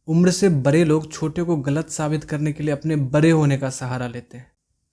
उम्र से बड़े लोग छोटे को गलत साबित करने के लिए अपने बड़े होने का सहारा लेते हैं।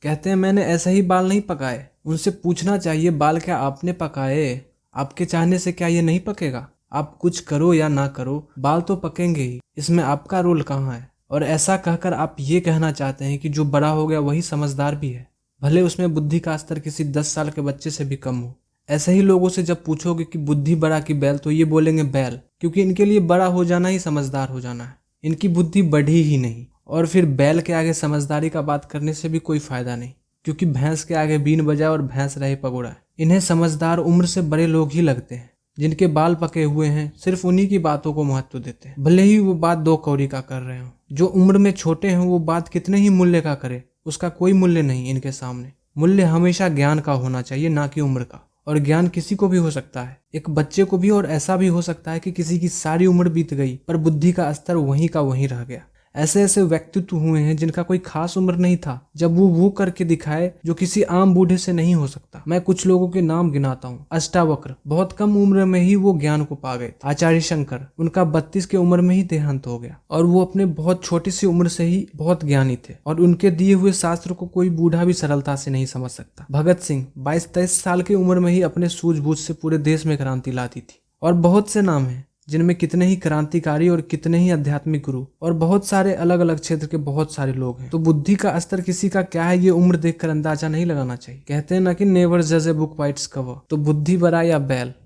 कहते हैं मैंने ऐसे ही बाल नहीं पकाए। उनसे पूछना चाहिए बाल क्या आपने पकाए? आपके चाहने से क्या ये नहीं पकेगा? आप कुछ करो या ना करो, बाल तो पकेंगे ही। इसमें आपका रोल कहाँ है? और ऐसा कहकर आप ये कहना चाहते हैं कि जो बड़ा हो गया वही समझदार भी है, भले उसमें बुद्धि का स्तर किसी 10 साल के बच्चे से भी कम हो। ऐसे ही लोगों से जब पूछोगे कि बुद्धि बड़ा कि बैल, तो ये बोलेंगे बैल, क्योंकि इनके लिए बड़ा हो जाना ही समझदार हो जाना है। इनकी बुद्धि बढ़ी ही नहीं। और फिर बैल के आगे समझदारी का बात करने से भी कोई फायदा नहीं, क्योंकि भैंस के आगे बीन बजाए और भैंस रहे पगोड़ा। इन्हें समझदार उम्र से बड़े लोग ही लगते हैं, जिनके बाल पके हुए हैं। सिर्फ उन्हीं की बातों को महत्व देते हैं, भले ही वो बात 2 कौड़ी का कर रहे हो। जो उम्र में छोटे हैं वो बात कितने ही मूल्य का करे, उसका कोई मूल्य नहीं इनके सामने। मूल्य हमेशा ज्ञान का होना चाहिए, ना कि उम्र का। और ज्ञान किसी को भी हो सकता है, एक बच्चे को भी। और ऐसा भी हो सकता है कि किसी की सारी उम्र बीत गई पर बुद्धि का स्तर वहीं का वहीं रह गया। ऐसे ऐसे व्यक्तित्व हुए हैं जिनका कोई खास उम्र नहीं था, जब वो करके दिखाए जो किसी आम बूढ़े से नहीं हो सकता। मैं कुछ लोगों के नाम गिनाता हूँ। अष्टावक्र, बहुत कम उम्र में ही वो ज्ञान को पा गए। आचार्य शंकर, उनका 32 की उम्र में ही देहांत हो गया, और वो अपने बहुत छोटी सी उम्र से ही बहुत ज्ञानी थे, और उनके दिए हुए शास्त्र को कोई बूढ़ा भी सरलता से नहीं समझ सकता। भगत सिंह 22-23 साल की उम्र में ही अपने सूझबूझ से पूरे देश में क्रांति ला दी थी। और बहुत से नाम हैं जिनमें कितने ही क्रांतिकारी और कितने ही आध्यात्मिक गुरु और बहुत सारे अलग अलग क्षेत्र के बहुत सारे लोग हैं। तो बुद्धि का स्तर किसी का क्या है ये उम्र देखकर अंदाजा नहीं लगाना चाहिए। कहते हैं ना कि नेवर जज a book by its cover. तो बुद्धि बड़ा या बैल?